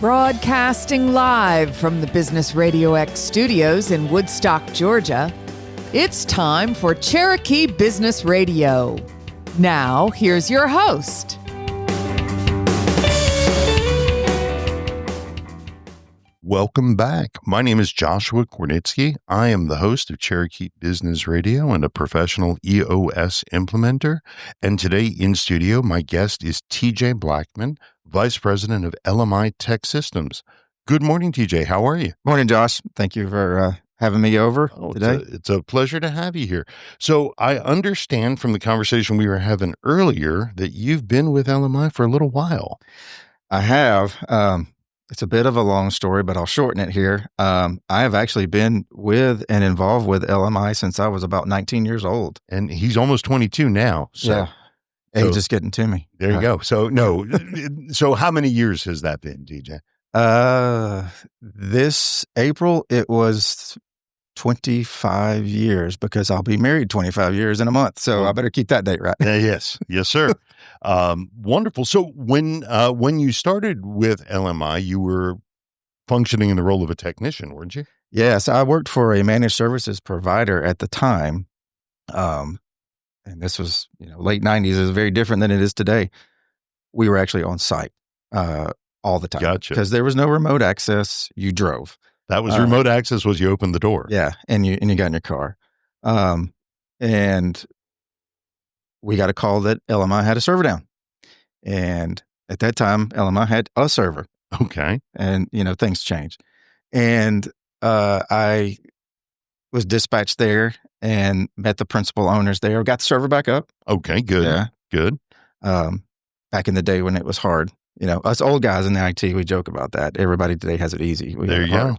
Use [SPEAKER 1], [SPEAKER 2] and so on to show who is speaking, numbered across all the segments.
[SPEAKER 1] Broadcasting live from the Business RadioX studios in Woodstock, Georgia, it's time for Cherokee Business Radio. Now, here's your host.
[SPEAKER 2] Welcome back. My name is Joshua Kornitsky. I am the host of Cherokee Business Radio and a professional EOS implementer. And today in studio, my guest is TJ Blackmon, Vice President of LMI Tech Systems. Good morning, TJ. How are you?
[SPEAKER 3] Morning, Josh. Thank you for having me over today.
[SPEAKER 2] It's a pleasure to have you here. So I understand from the conversation we were having earlier that you've been with LMI for a little while.
[SPEAKER 3] I have. It's a bit of a long story, but I'll shorten it here. I have actually been with and involved with LMI since I was about 19 years old.
[SPEAKER 2] And he's almost 22 now. So.
[SPEAKER 3] Yeah. Age is getting to me.
[SPEAKER 2] There you go. So so how many years has that been, DJ?
[SPEAKER 3] This April, it was 25 years because I'll be married 25 years in a month. So I better keep that date right.
[SPEAKER 2] Yes, sir. Wonderful. So when you started with LMI, you were functioning in the role of a technician, weren't you?
[SPEAKER 3] Yes, I worked for a managed services provider at the time. And this was, late 90s. It was very different than it is today. We were actually on site all the time.
[SPEAKER 2] Gotcha.
[SPEAKER 3] Because there was no remote access. You drove.
[SPEAKER 2] That was remote access was you opened the door.
[SPEAKER 3] Yeah, and you got in your car. And we got a call that LMI had a server down. And at that time, LMI had a server.
[SPEAKER 2] Okay.
[SPEAKER 3] And, things changed. And I was dispatched there and met the principal owners there. Got the server back up.
[SPEAKER 2] Okay, good.
[SPEAKER 3] Yeah.
[SPEAKER 2] Good.
[SPEAKER 3] Back in the day when it was hard. Us old guys in the IT, we joke about that. Everybody today has it easy.
[SPEAKER 2] There you go.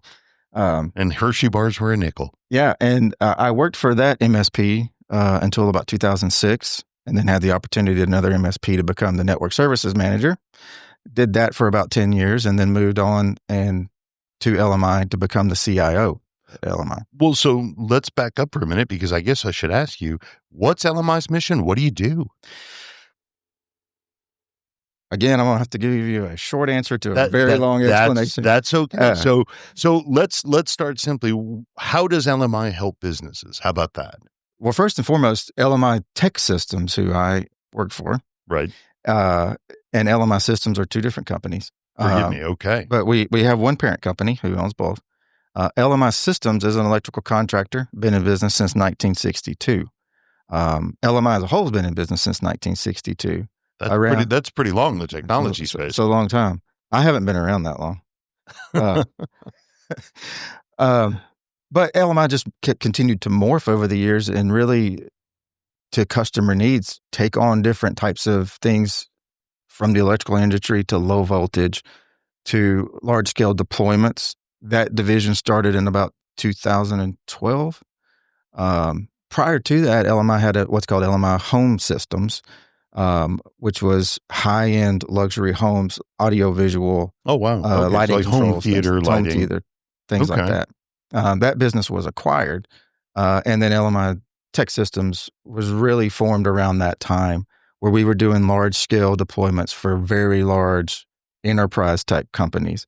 [SPEAKER 2] And Hershey bars were a nickel.
[SPEAKER 3] Yeah, and I worked for that MSP until about 2006, and then had the opportunity at another MSP to become the network services manager. Did that for about 10 years, and then moved on and to LMI to become the CIO. LMI.
[SPEAKER 2] Well, so let's back up for a minute because I guess I should ask you, what's LMI's mission? What do you do?
[SPEAKER 3] Again, I'm going to have to give you a short answer to a very long explanation.
[SPEAKER 2] That's okay. So let's start simply. How does LMI help businesses? How about that?
[SPEAKER 3] Well, first and foremost, LMI Tech Systems, who I work for.
[SPEAKER 2] Right.
[SPEAKER 3] And LMI Systems are two different companies.
[SPEAKER 2] Forgive me. Okay.
[SPEAKER 3] But we have one parent company who owns both. LMI Systems is an electrical contractor, been in business since 1962. LMI as a whole has been in business since 1962.
[SPEAKER 2] That's pretty long, the technology space.
[SPEAKER 3] It's a long time. I haven't been around that long. But LMI just continued to morph over the years and really, to customer needs, take on different types of things from the electrical industry to low voltage to large-scale deployments. That division started in about 2012. Prior to that, LMI had what's called LMI Home Systems, which was high-end luxury homes, audio-visual.
[SPEAKER 2] Oh, wow. Okay.
[SPEAKER 3] Lighting
[SPEAKER 2] like
[SPEAKER 3] controls,
[SPEAKER 2] home theater lighting.
[SPEAKER 3] Home theater, things like that. That business was acquired. And then LMI Tech Systems was really formed around that time where we were doing large-scale deployments for very large enterprise-type companies.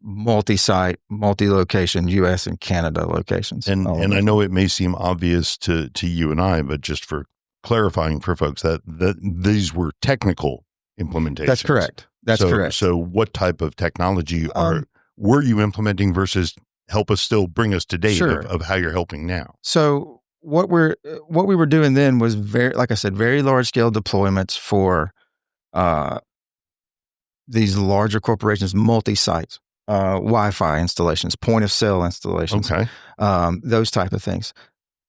[SPEAKER 3] Multi-site, multi-location, U.S. and Canada locations.
[SPEAKER 2] And I know it may seem obvious to you and I, but just for clarifying for folks that these were technical implementations.
[SPEAKER 3] That's correct. That's correct.
[SPEAKER 2] So what type of technology were you implementing versus help us still bring us to date of how you're helping now?
[SPEAKER 3] So what we were doing then was like I said, very large scale deployments for these larger corporations, multi-sites. Wi-Fi installations, point of sale installations, those type of things.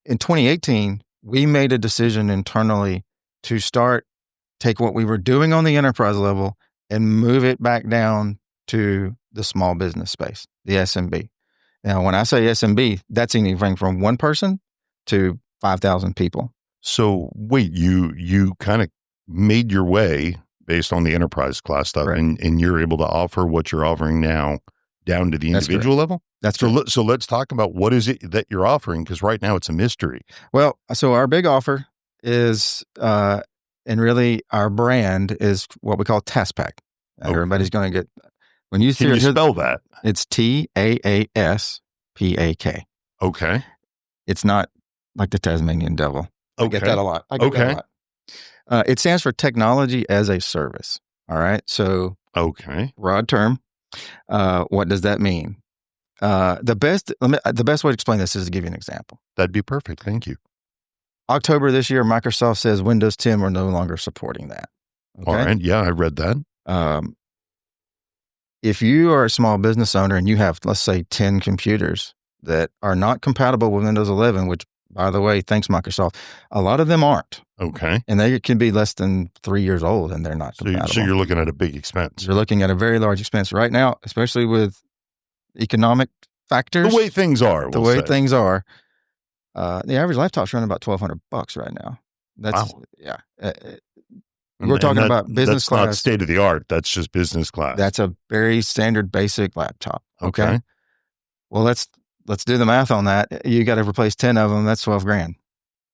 [SPEAKER 3] In 2018, we made a decision internally to take what we were doing on the enterprise level and move it back down to the small business space, the SMB. Now, when I say SMB, that's anything from one person to 5,000 people.
[SPEAKER 2] So wait, you kind of made your way based on the enterprise class stuff,
[SPEAKER 3] right,
[SPEAKER 2] and you're able to offer what you're offering now down to the individual level?
[SPEAKER 3] That's
[SPEAKER 2] true. So let's talk about what is it that you're offering, because right now it's a mystery.
[SPEAKER 3] Well, so our big offer is, and really our brand is what we call TaaS Pack. Everybody's going to get When you
[SPEAKER 2] Can you spell that?
[SPEAKER 3] It's TAASPAK.
[SPEAKER 2] Okay.
[SPEAKER 3] It's not like the Tasmanian devil. I get that a lot. It stands for Technology as a Service. All right. So, broad term. What does that mean? The best way to explain this is to give you an example.
[SPEAKER 2] That'd be perfect. Thank you.
[SPEAKER 3] October this year, Microsoft says Windows 10 we're no longer supporting that. Okay?
[SPEAKER 2] All right. Yeah, I read that.
[SPEAKER 3] If you are a small business owner and you have, let's say, 10 computers that are not compatible with Windows 11, which, by the way, thanks Microsoft, a lot of them aren't.
[SPEAKER 2] Okay.
[SPEAKER 3] And they can be less than 3 years old and they're not compatible.
[SPEAKER 2] So you're looking at a big expense.
[SPEAKER 3] You're looking at a very large expense right now, especially with economic factors.
[SPEAKER 2] The way things are.
[SPEAKER 3] Things are. The average laptop's running about $1,200 right now. That's
[SPEAKER 2] wow.
[SPEAKER 3] Yeah. We're talking about business class.
[SPEAKER 2] That's not state of the art. That's just business class.
[SPEAKER 3] That's a very standard basic laptop. Okay. Well, let's do the math on that. You got to replace 10 of them. That's $12,000,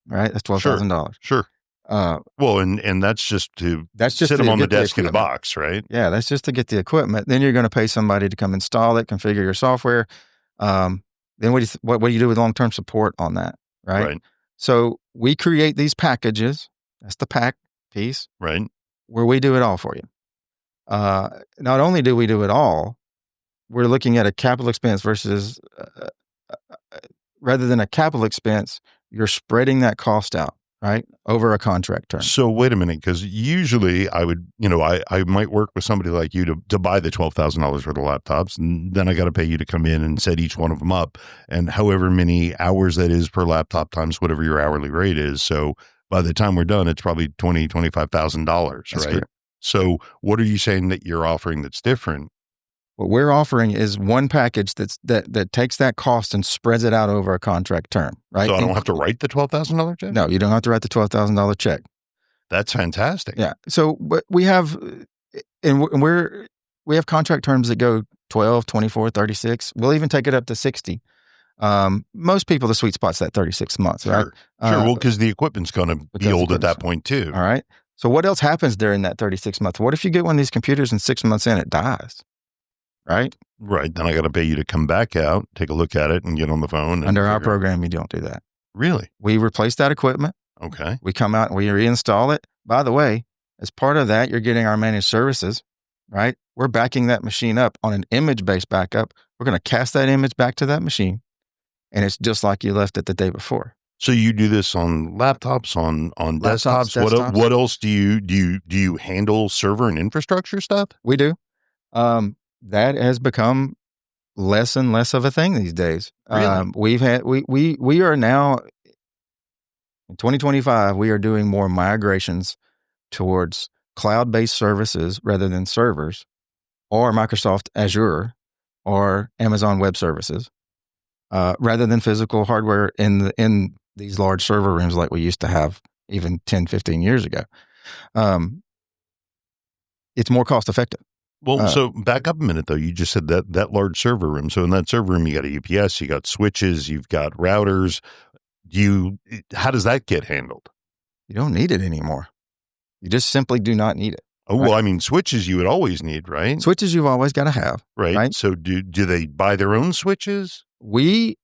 [SPEAKER 3] right? That's $12,000.
[SPEAKER 2] Sure. Well, and that's just to sit them on the desk in a box, right?
[SPEAKER 3] Yeah, that's just to get the equipment. Then you're going to pay somebody to come install it, configure your software. Then what do you do with long-term support on that, right? So we create these packages. That's the pack piece,
[SPEAKER 2] right?
[SPEAKER 3] Where we do it all for you. Not only do we do it all, we're looking at a capital expense versus rather than a capital expense, you're spreading that cost out, right, over a contract term.
[SPEAKER 2] So wait a minute, because usually I would, I might work with somebody like you to buy the $12,000 worth of laptops, and then I got to pay you to come in and set each one of them up, and however many hours that is per laptop times whatever your hourly rate is. So by the time we're done, it's probably $25,000, right?
[SPEAKER 3] Correct.
[SPEAKER 2] So what are you saying that you're offering that's different?
[SPEAKER 3] What we're offering is one package that takes that cost and spreads it out over a contract term, right?
[SPEAKER 2] So I don't have to write the $12,000 check?
[SPEAKER 3] No, you don't have to write the $12,000 check.
[SPEAKER 2] That's fantastic.
[SPEAKER 3] Yeah. So, but we have contract terms that go 12, 24, 36. We'll even take it up to 60. Most people, the sweet spot's that 36 months, right?
[SPEAKER 2] Sure. Well, because the equipment's going to be old at that point too.
[SPEAKER 3] All right. So what else happens during that 36 months? What if you get one of these computers and 6 months in, it dies? Right.
[SPEAKER 2] Then I got to pay you to come back out, take a look at it, and get on the phone.
[SPEAKER 3] Under our program, you don't do that.
[SPEAKER 2] Really?
[SPEAKER 3] We replace that equipment.
[SPEAKER 2] Okay.
[SPEAKER 3] We come out and we reinstall it. By the way, as part of that, you're getting our managed services, right? We're backing that machine up on an image-based backup. We're going to cast that image back to that machine, and it's just like you left it the day before.
[SPEAKER 2] So you do this on laptops, on desktops. What else do you handle? Server and infrastructure stuff?
[SPEAKER 3] We do. That has become less and less of a thing these days.
[SPEAKER 2] Really?
[SPEAKER 3] We are now in 2025. We are doing more migrations towards cloud-based services rather than servers, or Microsoft Azure, or Amazon Web Services, rather than physical hardware in these large server rooms like we used to have even 10, 15 years ago. It's more cost effective.
[SPEAKER 2] Well, so back up a minute, though. You just said that large server room. So in that server room, you got a UPS, you got switches, you've got routers. How does that get handled?
[SPEAKER 3] You don't need it anymore. You just simply do not need it.
[SPEAKER 2] Oh, right? Well, I mean, switches you would always need, right?
[SPEAKER 3] Switches you've always got to have. Right.
[SPEAKER 2] So do they buy their own switches?
[SPEAKER 3] We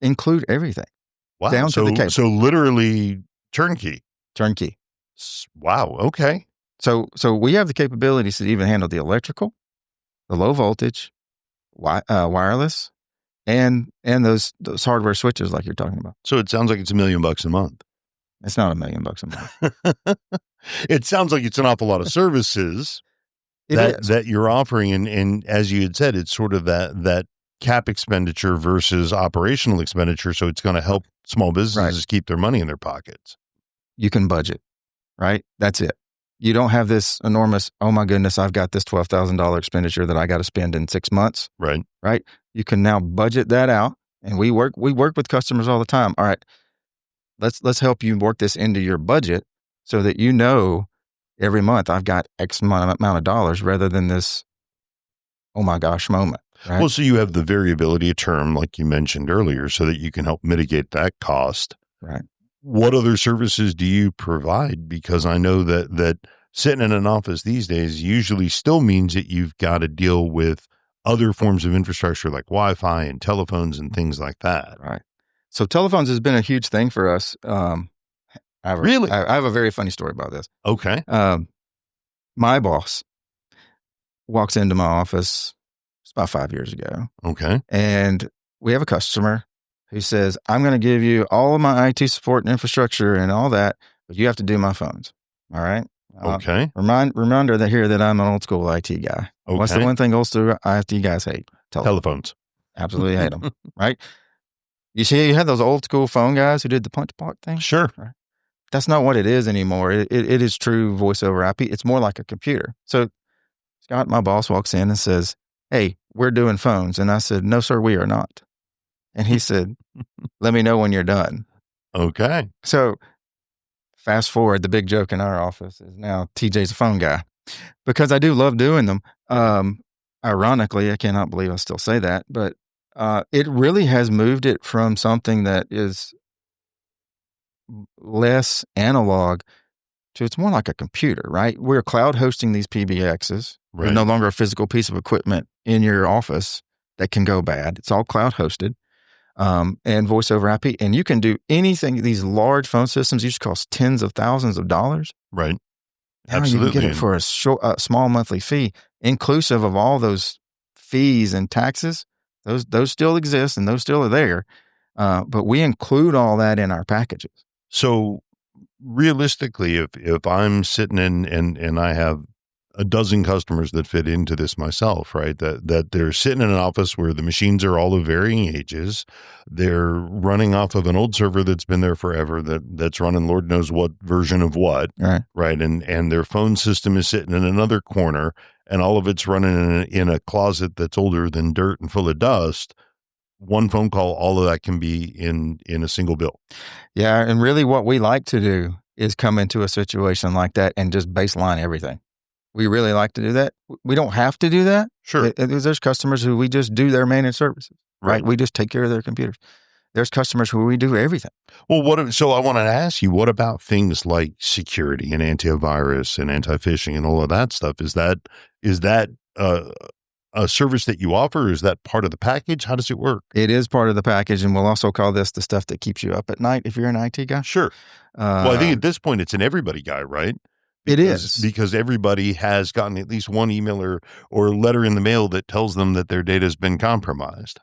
[SPEAKER 3] include everything.
[SPEAKER 2] Wow.
[SPEAKER 3] Down to the cable.
[SPEAKER 2] So literally turnkey.
[SPEAKER 3] Turnkey.
[SPEAKER 2] Wow. Okay.
[SPEAKER 3] So we have the capabilities to even handle the electrical, the low voltage, wireless, and those hardware switches like you're talking about.
[SPEAKER 2] So it sounds like it's $1 million a month.
[SPEAKER 3] It's not $1 million a month.
[SPEAKER 2] It sounds like it's an awful lot of services that you're offering, and as you had said, it's sort of that cap expenditure versus operational expenditure. So it's going to help small businesses keep their money in their pockets.
[SPEAKER 3] You can budget, right? That's it. You don't have this enormous, oh my goodness, I've got this $12,000 expenditure that I got to spend in 6 months.
[SPEAKER 2] Right.
[SPEAKER 3] You can now budget that out, and we work with customers all the time. All right, let's help you work this into your budget so that you know every month I've got X amount of dollars rather than this, oh my gosh moment. Right?
[SPEAKER 2] Well, so you have the variability of term, like you mentioned earlier, so that you can help mitigate that cost.
[SPEAKER 3] Right.
[SPEAKER 2] What other services do you provide? Because I know that sitting in an office these days usually still means that you've got to deal with other forms of infrastructure like Wi-Fi and telephones and things like that.
[SPEAKER 3] Right. So telephones has been a huge thing for us.
[SPEAKER 2] Really?
[SPEAKER 3] I have a very funny story about this.
[SPEAKER 2] Okay.
[SPEAKER 3] My boss walks into my office, it's about 5 years ago.
[SPEAKER 2] Okay.
[SPEAKER 3] And we have a customer who says, I'm going to give you all of my IT support and infrastructure and all that, but you have to do my phones. All right.
[SPEAKER 2] Okay.
[SPEAKER 3] Reminder that I'm an old school IT guy.
[SPEAKER 2] Okay.
[SPEAKER 3] What's the one thing old school IT guys hate?
[SPEAKER 2] Telephones.
[SPEAKER 3] Absolutely hate them. Right. You see, you had those old school phone guys who did the punch block thing.
[SPEAKER 2] Sure.
[SPEAKER 3] Right? That's not what it is anymore. It is true voice over IP. It's more like a computer. So Scott, my boss, walks in and says, hey, we're doing phones. And I said, no, sir, we are not. And he said, let me know when you're done.
[SPEAKER 2] Okay.
[SPEAKER 3] So fast forward, the big joke in our office is now TJ's a phone guy because I do love doing them. Ironically, I cannot believe I still say that, but it really has moved it from something that is less analog to it's more like a computer, right? We're cloud hosting these PBXs.
[SPEAKER 2] Right.
[SPEAKER 3] They're no longer a physical piece of equipment in your office that can go bad. It's all cloud hosted. And voice over IP. And you can do anything. These large phone systems used to cost tens of thousands of dollars.
[SPEAKER 2] Right.
[SPEAKER 3] Now
[SPEAKER 2] Absolutely.
[SPEAKER 3] you can get it for a small monthly fee, inclusive of all those fees and taxes. Those still exist and those still are there. But we include all that in our packages.
[SPEAKER 2] So realistically, if I'm sitting in and I have a dozen customers that fit into this myself, right? That they're sitting in an office where the machines are all of varying ages. They're running off of an old server that's been there forever, that's running Lord knows what version of what, right? And their phone system is sitting in another corner, and all of it's running in a closet that's older than dirt and full of dust. One phone call, all of that can be in a single bill.
[SPEAKER 3] Yeah, and really what we like to do is come into a situation like that and just baseline everything. We really like to do that. We don't have to do that.
[SPEAKER 2] Sure.
[SPEAKER 3] There's customers who we just do their managed services,
[SPEAKER 2] Right.
[SPEAKER 3] We just take care of their computers. There's customers who we do everything.
[SPEAKER 2] Well, so I want to ask you, what about things like security and antivirus and anti-phishing and all of that stuff? Is that a service that you offer? Or is that part of the package? How does it work?
[SPEAKER 3] It is part of the package, and we'll also call this the stuff that keeps you up at night if you're an IT guy.
[SPEAKER 2] Sure. Well, I think at this point, it's an everybody guy, right?
[SPEAKER 3] It is.
[SPEAKER 2] Because everybody has gotten at least one email or letter in the mail that tells them that their data has been compromised.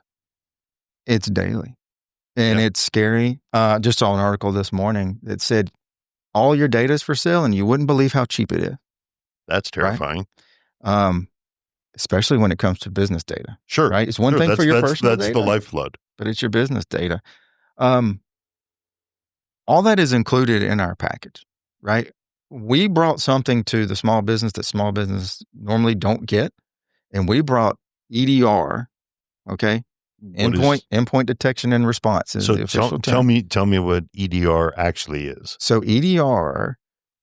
[SPEAKER 3] It's daily. And it's scary. Just saw an article this morning that said all your data is for sale and you wouldn't believe how cheap it is.
[SPEAKER 2] That's terrifying.
[SPEAKER 3] Right? Especially when it comes to business data.
[SPEAKER 2] Sure.
[SPEAKER 3] Right? It's one thing for your personal data.
[SPEAKER 2] That's the lifeblood.
[SPEAKER 3] But it's your business data. All that is included in our package, right? We brought something to the small business that small business normally don't get, and we brought EDR, okay? Endpoint detection and response is the official term.
[SPEAKER 2] Tell me what EDR actually is.
[SPEAKER 3] So EDR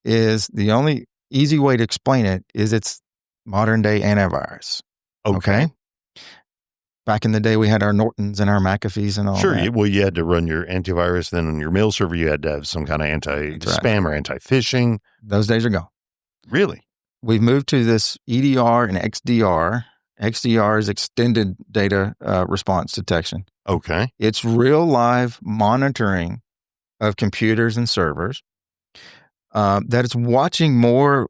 [SPEAKER 3] is the only easy way to explain it is it's modern day antivirus. Okay. Back in the day, we had our Nortons and our McAfees and all that.
[SPEAKER 2] Sure. Well, you had to run your antivirus. Then on your mail server, you had to have some kind of anti-spam or anti-phishing.
[SPEAKER 3] Those days are gone.
[SPEAKER 2] Really?
[SPEAKER 3] We've moved to this EDR and XDR. XDR is extended data response detection.
[SPEAKER 2] Okay.
[SPEAKER 3] It's real live monitoring of computers and servers that it's watching more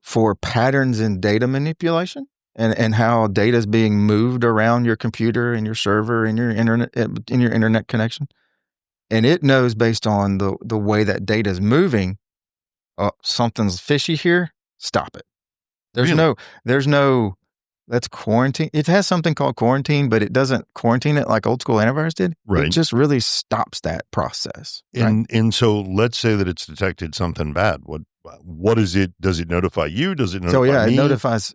[SPEAKER 3] for patterns in data manipulation. And how data is being moved around your computer and your server and your internet connection, and it knows based on the way that data is moving, something's fishy here. Stop it. There's no. Let's quarantine. It has something called quarantine, but it doesn't quarantine it like old school antivirus did.
[SPEAKER 2] Right.
[SPEAKER 3] It just really stops that process.
[SPEAKER 2] And so let's say that it's detected something bad. What is it? Does it notify you? Does it notify me?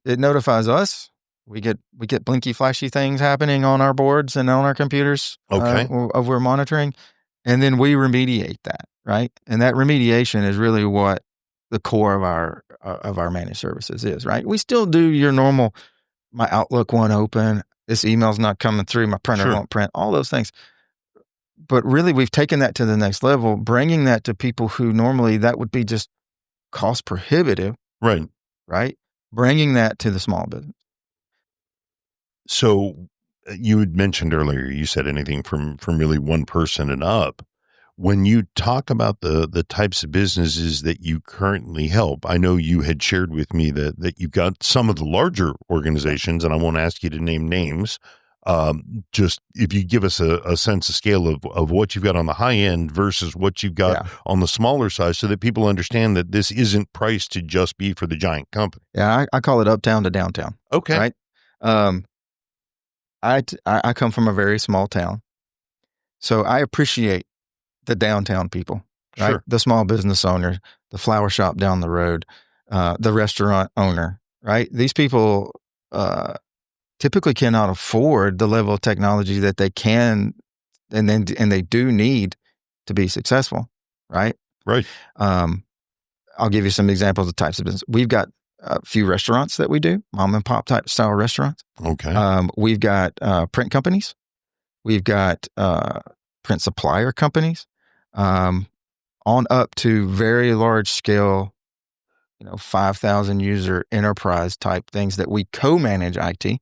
[SPEAKER 3] It notifies us. We get blinky flashy things happening on our boards and on our computers.
[SPEAKER 2] Okay.
[SPEAKER 3] We're monitoring, and then we remediate that, right? And that remediation is really what the core of our managed services is, right? We still do your normal. My Outlook won't open. This email's not coming through. My printer won't print. All those things. But really, we've taken that to the next level, bringing that to people who normally that would be just cost prohibitive,
[SPEAKER 2] Right.
[SPEAKER 3] right? Bringing that to the small business.
[SPEAKER 2] So you had mentioned earlier, you said anything from really one person and up. When you talk about the types of businesses that you currently help, I know you had shared with me that you've got some of the larger organizations, and I won't ask you to name names. Just if you give us a sense of scale of what you've got on the high end versus what you've got on the smaller side, so that people understand that this isn't priced to just be for the giant company.
[SPEAKER 3] Yeah, I call it uptown to downtown.
[SPEAKER 2] Okay.
[SPEAKER 3] Right. I come from a very small town, so I appreciate the downtown people, right?
[SPEAKER 2] Sure.
[SPEAKER 3] The small business owner, the flower shop down the road, the restaurant owner, right? These people typically cannot afford the level of technology that they can and they do need to be successful, right?
[SPEAKER 2] Right.
[SPEAKER 3] I'll give you some examples of types of business. We've got a few restaurants that we do, mom and pop type style restaurants.
[SPEAKER 2] Okay.
[SPEAKER 3] We've got print companies. We've got print supplier companies, on up to very large scale, 5,000 user enterprise type things that we co-manage IT.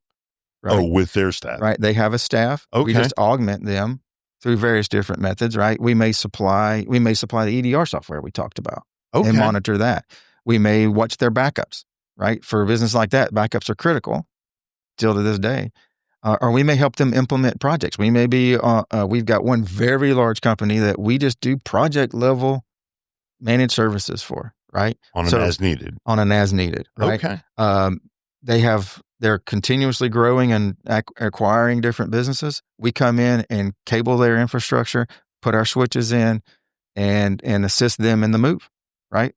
[SPEAKER 3] Right?
[SPEAKER 2] Oh, with their staff.
[SPEAKER 3] Right. They have a staff.
[SPEAKER 2] Okay.
[SPEAKER 3] We just augment them through various different methods, right? We may supply the EDR software we talked about and monitor that. We may watch their backups, right? For a business like that, backups are critical still to this day. Or we may help them implement projects. We may be, we've got one very large company that we just do project level managed services for, right?
[SPEAKER 2] On an as needed.
[SPEAKER 3] On an as needed, right?
[SPEAKER 2] Okay.
[SPEAKER 3] They're continuously growing and acquiring different businesses. We come in and cable their infrastructure, put our switches in, and assist them in the move, right?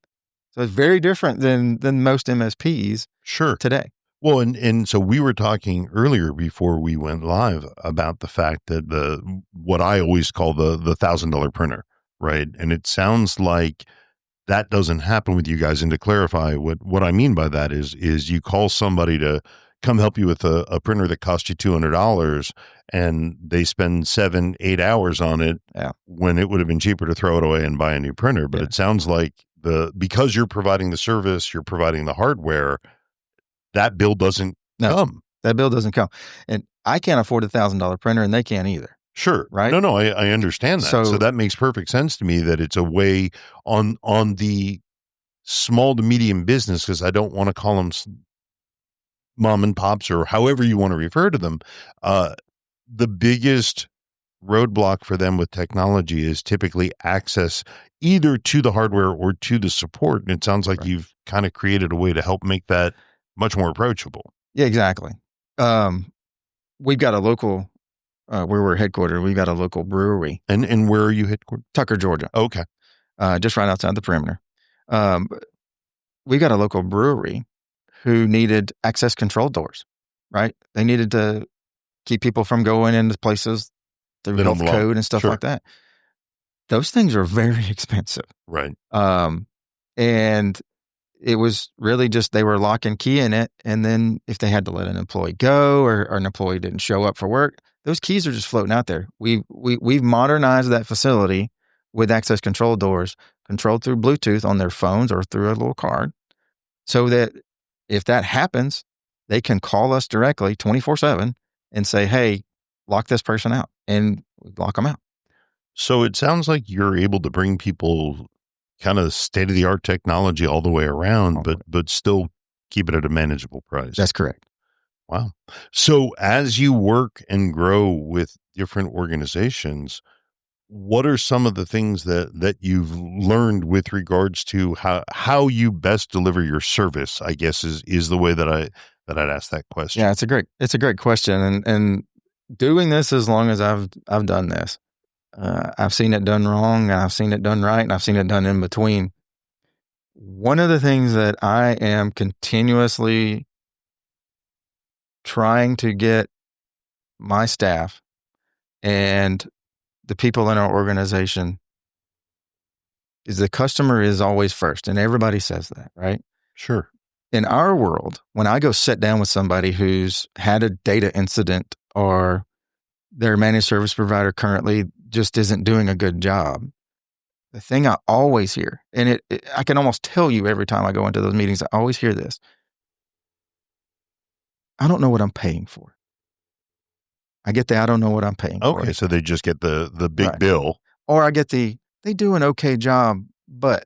[SPEAKER 3] So it's very different than most MSPs today.
[SPEAKER 2] Well, and so we were talking earlier before we went live about the fact that what I always call the $1,000 printer, right? And it sounds like that doesn't happen with you guys. And to clarify, what I mean by that is you call somebody to come help you with a printer that costs you $200, and they spend 7-8 hours on it when it would have been cheaper to throw it away and buy a new printer. But it sounds like because you're providing the service, you're providing the hardware, that bill doesn't come.
[SPEAKER 3] That bill doesn't come. And I can't afford $1,000 printer, and they can't either.
[SPEAKER 2] Sure.
[SPEAKER 3] Right.
[SPEAKER 2] No, I understand that. So that makes perfect sense to me that it's a way on the small to medium business, because I don't want to call them mom and pops or however you want to refer to them. The biggest roadblock for them with technology is typically access either to the hardware or to the support. And it sounds like you've kind of created a way to help make that much more approachable.
[SPEAKER 3] Yeah, exactly. We've got a local, where we're headquartered, we've got a local brewery.
[SPEAKER 2] And where are you headquartered?
[SPEAKER 3] Tucker, Georgia.
[SPEAKER 2] Okay.
[SPEAKER 3] Just right outside the perimeter. We've got a local brewery who needed access control doors, right? They needed to keep people from going into places through health code and stuff like that. Those things are very expensive.
[SPEAKER 2] Right.
[SPEAKER 3] And it was really just they were lock and key in it. And then if they had to let an employee go or an employee didn't show up for work, those keys are just floating out there. We've modernized that facility with access control doors controlled through Bluetooth on their phones or through a little card, so that if that happens, they can call us directly 24/7 and say, hey, lock this person out, and we lock them out.
[SPEAKER 2] So it sounds like you're able to bring people kind of state-of-the-art technology all the way around, but still keep it at a manageable price.
[SPEAKER 3] That's correct.
[SPEAKER 2] Wow. So as you work and grow with different organizations, what are some of the things that you've learned with regards to how you best deliver your service, I guess is the way that I'd ask that question.
[SPEAKER 3] Yeah, it's a great question. And doing this as long as I've done this, I've seen it done wrong, and I've seen it done right, and I've seen it done in between. One of the things that I am continuously trying to get my staff and the people in our organization is the customer is always first. And everybody says that, right?
[SPEAKER 2] Sure.
[SPEAKER 3] In our world, when I go sit down with somebody who's had a data incident or their managed service provider currently just isn't doing a good job, the thing I always hear, and I can almost tell you every time I go into those meetings, I always hear this. I don't know what I'm paying for. I get I don't know what I'm paying for.
[SPEAKER 2] Okay, so they just get the big
[SPEAKER 3] Right.
[SPEAKER 2] bill.
[SPEAKER 3] Or I get they do an okay job, but,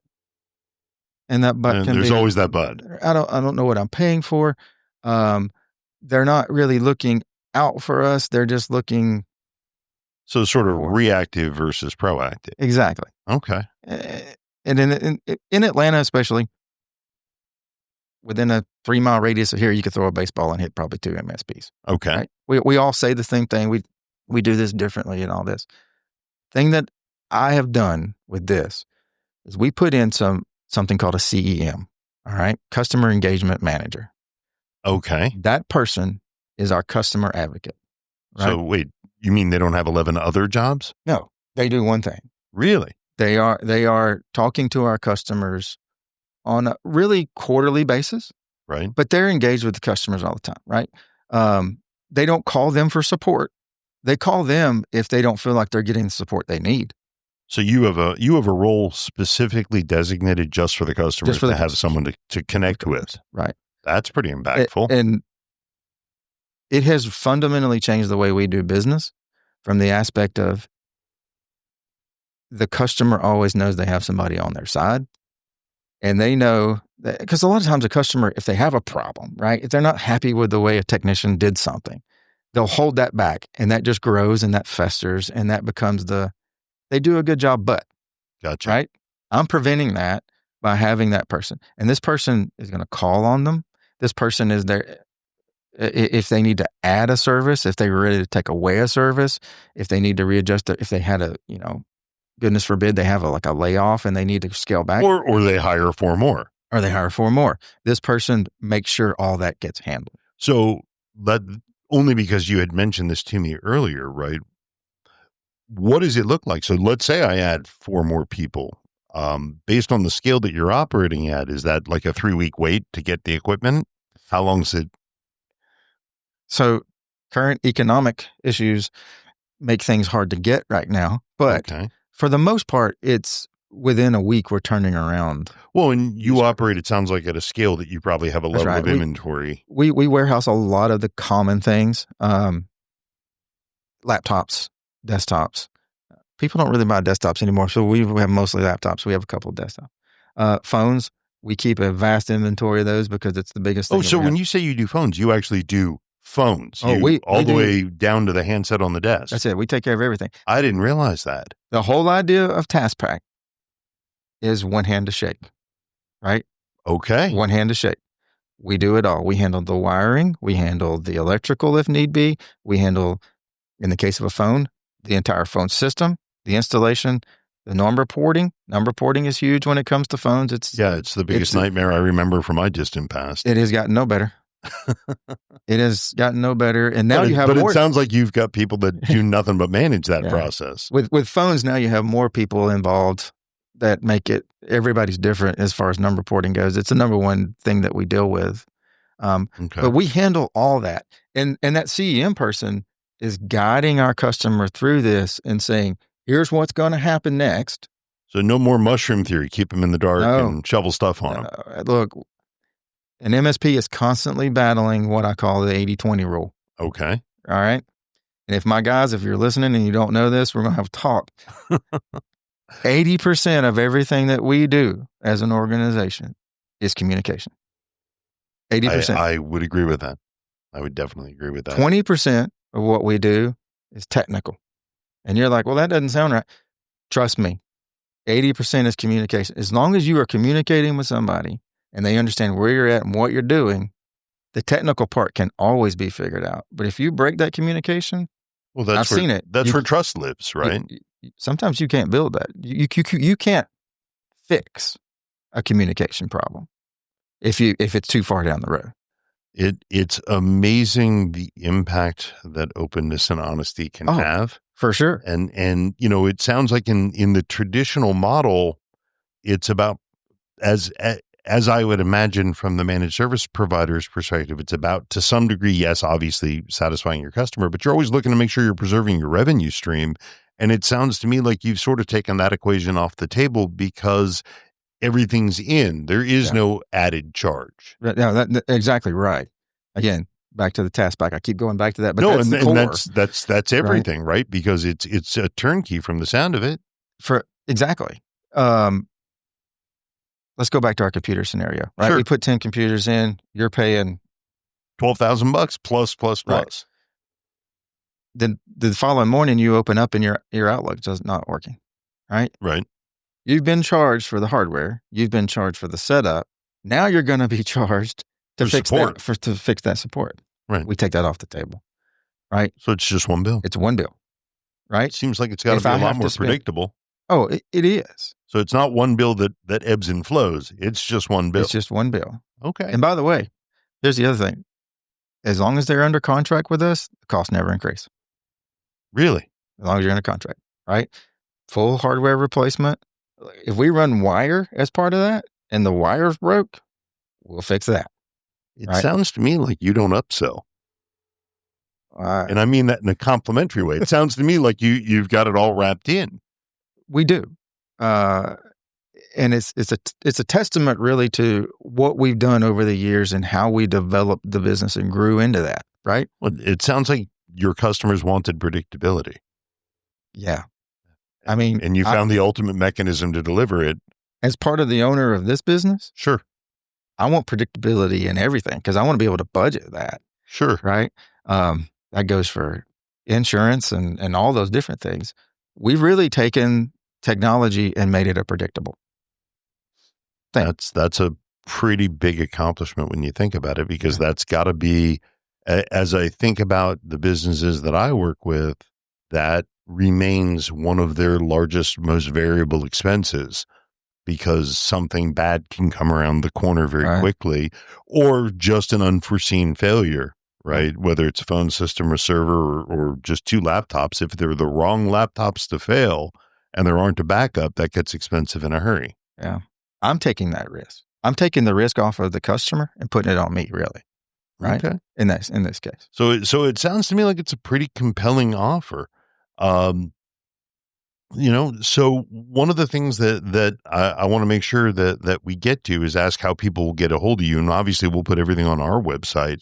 [SPEAKER 3] and that but
[SPEAKER 2] And
[SPEAKER 3] can
[SPEAKER 2] there's
[SPEAKER 3] be,
[SPEAKER 2] always that but.
[SPEAKER 3] I don't know what I'm paying for. They're not really looking out for us. They're just looking.
[SPEAKER 2] So sort of reactive versus proactive.
[SPEAKER 3] Exactly.
[SPEAKER 2] Okay.
[SPEAKER 3] And in Atlanta, especially, within a 3-mile radius of here, you could throw a baseball and hit probably 2 MSPs.
[SPEAKER 2] Okay.
[SPEAKER 3] Right? We all say the same thing. We do this differently and all this. Thing that I have done with this is we put in something called a CEM. All right. Customer Engagement Manager.
[SPEAKER 2] Okay.
[SPEAKER 3] That person is our customer advocate. Right?
[SPEAKER 2] So wait, you mean they don't have 11 other jobs?
[SPEAKER 3] No, they do one thing.
[SPEAKER 2] Really?
[SPEAKER 3] They are talking to our customers on a really quarterly basis,
[SPEAKER 2] Right.
[SPEAKER 3] but they're engaged with the customers all the time, right? They don't call them for support. They call them if they don't feel like they're getting the support they need.
[SPEAKER 2] So you have a role specifically designated just for the customers to have someone to connect with.
[SPEAKER 3] Right.
[SPEAKER 2] That's pretty impactful.
[SPEAKER 3] And it has fundamentally changed the way we do business from the aspect of the customer always knows they have somebody on their side. And they know that, because a lot of times a customer, if they have a problem, right, if they're not happy with the way a technician did something, they'll hold that back, and that just grows and that festers, and that becomes they do a good job, but.
[SPEAKER 2] Gotcha.
[SPEAKER 3] Right? I'm preventing that by having that person. And this person is going to call on them. This person is there if they need to add a service, if they're ready to take away a service, if they need to readjust if they had goodness forbid, they have a layoff and they need to scale back.
[SPEAKER 2] Or they hire 4 more.
[SPEAKER 3] Or they hire 4 more. This person makes sure all that gets handled.
[SPEAKER 2] So that only because you had mentioned this to me earlier, right? What does it look like? So let's say I add 4 more people. Based on the scale that you're operating at, is that like a 3-week wait to get the equipment? How long is it?
[SPEAKER 3] So current economic issues make things hard to get right now. But for the most part, it's within a week we're turning around.
[SPEAKER 2] Well, and you operate, it sounds like, at a scale that you probably have a level of inventory.
[SPEAKER 3] We warehouse a lot of the common things. Laptops, desktops. People don't really buy desktops anymore, so we have mostly laptops. We have a couple of desktops. Phones, we keep a vast inventory of those because it's the biggest thing.
[SPEAKER 2] Oh, so when you say you do phones, you actually do phones. All the way down to the handset on the desk.
[SPEAKER 3] That's it. We take care of everything.
[SPEAKER 2] I didn't realize that.
[SPEAKER 3] The whole idea of TaaS Pack is one hand to shake, right?
[SPEAKER 2] Okay.
[SPEAKER 3] One hand to shake. We do it all. We handle the wiring. We handle the electrical if need be. We handle, in the case of a phone, the entire phone system, the installation, the number porting. Number porting is huge when it comes to phones. It's
[SPEAKER 2] the biggest nightmare I remember from my distant past.
[SPEAKER 3] It has gotten no better. It has gotten no better. And now
[SPEAKER 2] it sounds like you've got people that do nothing but manage that process.
[SPEAKER 3] With phones now, you have more people involved that make it, everybody's different as far as number porting goes. It's the number one thing that we deal with. But we handle all that. And that CEM person is guiding our customer through this and saying, here's what's going to happen next.
[SPEAKER 2] So no more mushroom theory. Keep them in the dark and shovel stuff on them.
[SPEAKER 3] Look, an MSP is constantly battling what I call the 80-20 rule.
[SPEAKER 2] Okay.
[SPEAKER 3] All right. And if you're listening and you don't know this, we're going to have a talk. 80% of everything that we do as an organization is communication. 80%.
[SPEAKER 2] I would agree with that. I would definitely agree with that.
[SPEAKER 3] 20% of what we do is technical. And you're like, well, that doesn't sound right. Trust me. 80% is communication. As long as you are communicating with somebody and they understand where you're at and what you're doing, the technical part can always be figured out. But if you break that communication, I've seen it.
[SPEAKER 2] That's where trust lives, right?
[SPEAKER 3] Sometimes you can't build that. You can't fix a communication problem if it's too far down the road.
[SPEAKER 2] It's amazing the impact that openness and honesty can have.
[SPEAKER 3] For sure.
[SPEAKER 2] And it sounds like in the traditional model, it's about, as I would imagine from the managed service provider's perspective, it's about, to some degree, yes, obviously satisfying your customer, but you're always looking to make sure you're preserving your revenue stream. And it sounds to me like you've sort of taken that equation off the table because everything's in. There is no added charge.
[SPEAKER 3] No, exactly right. Again, back to the task back. I keep going back to that, but
[SPEAKER 2] No,
[SPEAKER 3] that's
[SPEAKER 2] and,
[SPEAKER 3] the core.
[SPEAKER 2] and that's everything, right? Because it's a turnkey from the sound of it.
[SPEAKER 3] Exactly. Let's go back to our computer scenario, right?
[SPEAKER 2] Sure.
[SPEAKER 3] We put 10 computers in, you're paying
[SPEAKER 2] $12,000 plus.
[SPEAKER 3] Right. Then the following morning you open up and your Outlook is not working, right?
[SPEAKER 2] Right.
[SPEAKER 3] You've been charged for the hardware. You've been charged for the setup. Now you're going to be charged to fix that support.
[SPEAKER 2] Right.
[SPEAKER 3] We take that off the table, right?
[SPEAKER 2] So it's just one bill.
[SPEAKER 3] It's one bill, right?
[SPEAKER 2] Seems like it's got to be a lot more predictable.
[SPEAKER 3] Oh, it is.
[SPEAKER 2] So it's not one bill that ebbs and flows. It's just one bill.
[SPEAKER 3] It's just one bill.
[SPEAKER 2] Okay.
[SPEAKER 3] And by the way, here's the other thing. As long as they're under contract with us, the costs never increase.
[SPEAKER 2] Really?
[SPEAKER 3] As long as you're under contract, right? Full hardware replacement. If we run wire as part of that and the wire's broke, we'll fix that.
[SPEAKER 2] It sounds to me like you don't upsell. And I mean that in a complimentary way. It sounds to me like you've got it all wrapped in.
[SPEAKER 3] We do. And it's a testament really to what we've done over the years and how we developed the business and grew into that, right?
[SPEAKER 2] Well, it sounds like your customers wanted predictability.
[SPEAKER 3] Yeah. I mean,
[SPEAKER 2] and you found the ultimate mechanism to deliver it.
[SPEAKER 3] As part of the owner of this business,
[SPEAKER 2] sure,
[SPEAKER 3] I want predictability in everything because I want to be able to budget that.
[SPEAKER 2] Sure.
[SPEAKER 3] Right? That goes for insurance and all those different things. We've really taken technology and made it a predictable thing.
[SPEAKER 2] That's a pretty big accomplishment when you think about it, because that's got to be, as I think about the businesses that I work with, that remains one of their largest, most variable expenses, because something bad can come around the corner very quickly, or just an unforeseen failure, right? Whether it's a phone system or server or just two laptops. If they're the wrong laptops to fail and there aren't a backup, that gets expensive in a hurry.
[SPEAKER 3] Yeah. I'm taking that risk. I'm taking the risk off of the customer and putting it on me, really. Right.
[SPEAKER 2] Okay.
[SPEAKER 3] In this case.
[SPEAKER 2] So it sounds to me like it's a pretty compelling offer. So one of the things that I want to make sure that we get to is ask how people will get a hold of you. And obviously we'll put everything on our website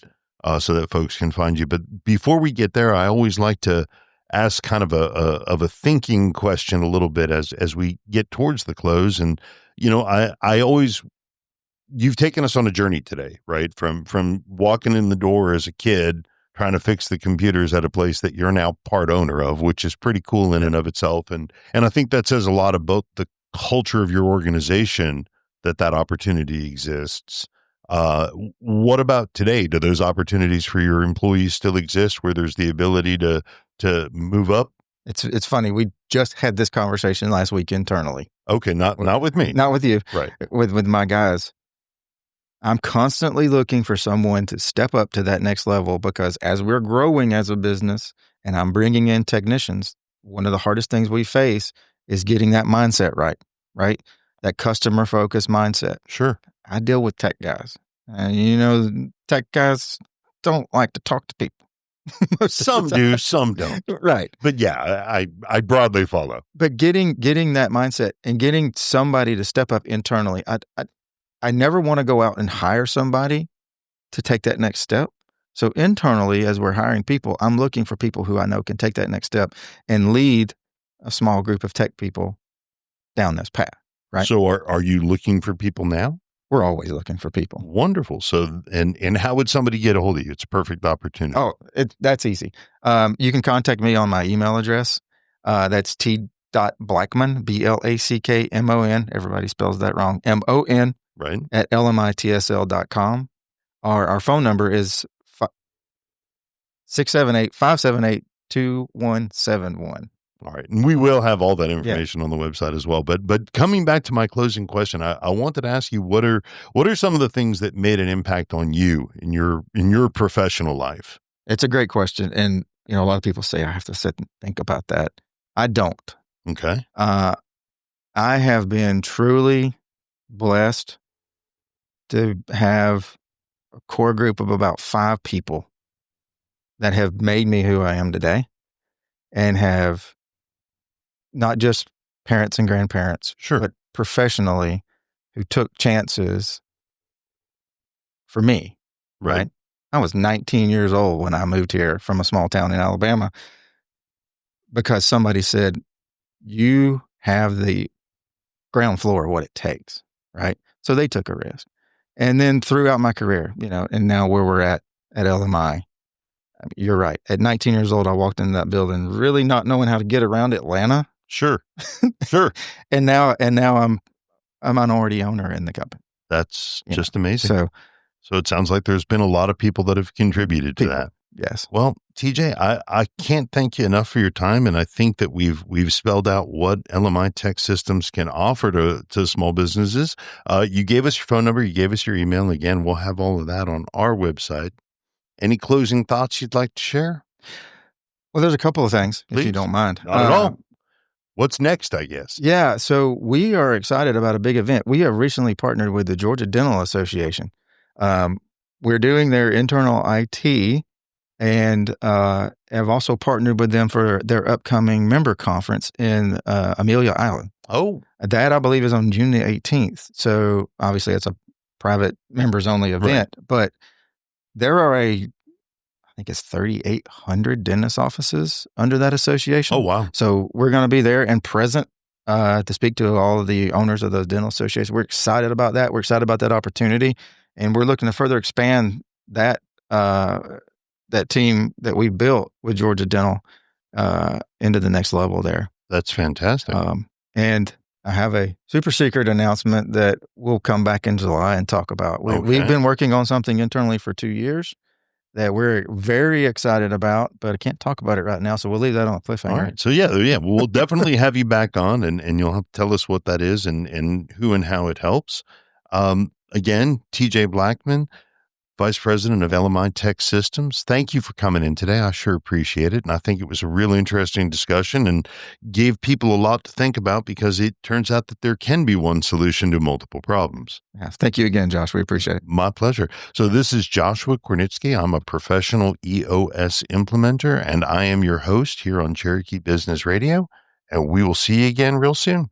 [SPEAKER 2] so that folks can find you. But before we get there, I always like to ask kind of a thinking question a little bit as we get towards the close. And, you've taken us on a journey today, right? From walking in the door as a kid, trying to fix the computers at a place that you're now part owner of, which is pretty cool in and of itself. And I think that says a lot about the culture of your organization, that opportunity exists. What about today? Do those opportunities for your employees still exist, where there's the ability to move up?
[SPEAKER 3] It's funny. We just had this conversation last week internally.
[SPEAKER 2] Okay. Not with me.
[SPEAKER 3] Not with you.
[SPEAKER 2] Right.
[SPEAKER 3] With my guys. I'm constantly looking for someone to step up to that next level, because as we're growing as a business and I'm bringing in technicians, one of the hardest things we face is getting that mindset right? That customer focused mindset.
[SPEAKER 2] Sure.
[SPEAKER 3] I deal with tech guys, and tech guys don't like to talk to people.
[SPEAKER 2] Some do, some don't.
[SPEAKER 3] Right.
[SPEAKER 2] But yeah, I broadly follow.
[SPEAKER 3] But getting that mindset and getting somebody to step up internally, I never want to go out and hire somebody to take that next step. So internally, as we're hiring people, I'm looking for people who I know can take that next step and lead a small group of tech people down this path, right?
[SPEAKER 2] So are you looking for people now?
[SPEAKER 3] We're always looking for people.
[SPEAKER 2] Wonderful. So, and how would somebody get a hold of you? It's a perfect opportunity.
[SPEAKER 3] Oh, that's easy. You can contact me on my email address. That's t.blackmon, BLACKMON. Everybody spells that wrong. MON.
[SPEAKER 2] Right.
[SPEAKER 3] At LMITSL.com. Our phone number is 678-578-2171.
[SPEAKER 2] All right. And we will have all that information on the website as well. But coming back to my closing question, I wanted to ask you, what are some of the things that made an impact on you in your professional life?
[SPEAKER 3] It's a great question. And, a lot of people say I have to sit and think about that. I don't.
[SPEAKER 2] Okay.
[SPEAKER 3] I have been truly blessed to have a core group of about 5 people that have made me who I am today and have not just parents and grandparents,
[SPEAKER 2] Sure.
[SPEAKER 3] but professionally who took chances for me, right? I was 19 years old when I moved here from a small town in Alabama because somebody said, you have the ground floor of what it takes, right? So they took a risk. And then throughout my career, and now where we're at LMI, you're right. At 19 years old, I walked into that building really not knowing how to get around Atlanta.
[SPEAKER 2] Sure.
[SPEAKER 3] and now I'm a minority owner in the company.
[SPEAKER 2] That's just amazing. So it sounds like there's been a lot of people that have contributed to that.
[SPEAKER 3] Yes.
[SPEAKER 2] Well, TJ, I can't thank you enough for your time, and I think that we've spelled out what LMI Tech Systems can offer to small businesses. You gave us your phone number, you gave us your email. Again, we'll have all of that on our website. Any closing thoughts you'd like to share?
[SPEAKER 3] Well, there's a couple of things,
[SPEAKER 2] Please.
[SPEAKER 3] if you don't mind.
[SPEAKER 2] Not at all. What's next, I guess?
[SPEAKER 3] Yeah, so we are excited about a big event. We have recently partnered with the Georgia Dental Association. We're doing their internal IT and have also partnered with them for their upcoming member conference in Amelia Island.
[SPEAKER 2] Oh.
[SPEAKER 3] That, I believe, is on June the 18th. So obviously it's a private members-only event, but there are I think it's 3,800 dentist offices under that association.
[SPEAKER 2] Oh, wow.
[SPEAKER 3] So we're going to be there and present to speak to all of the owners of those dental associations. We're excited about that. We're excited about that opportunity. And we're looking to further expand that team that we built with Georgia Dental into the next level there.
[SPEAKER 2] That's fantastic.
[SPEAKER 3] And I have a super secret announcement that we'll come back in July and talk about. We've been working on something internally for 2 years that we're very excited about, but I can't talk about it right now. So we'll leave that on a cliffhanger.
[SPEAKER 2] All right. So we'll definitely have you back on and you'll have to tell us what that is and who and how it helps. Again, TJ Blackmon, Vice President of LMI Tech Systems. Thank you for coming in today. I sure appreciate it. And I think it was a really interesting discussion and gave people a lot to think about because it turns out that there can be one solution to multiple problems.
[SPEAKER 3] Yeah, thank you again, Josh. We appreciate it.
[SPEAKER 2] My pleasure. So this is Joshua Kornitsky. I'm a professional EOS implementer, and I am your host here on Cherokee Business Radio. And we will see you again real soon.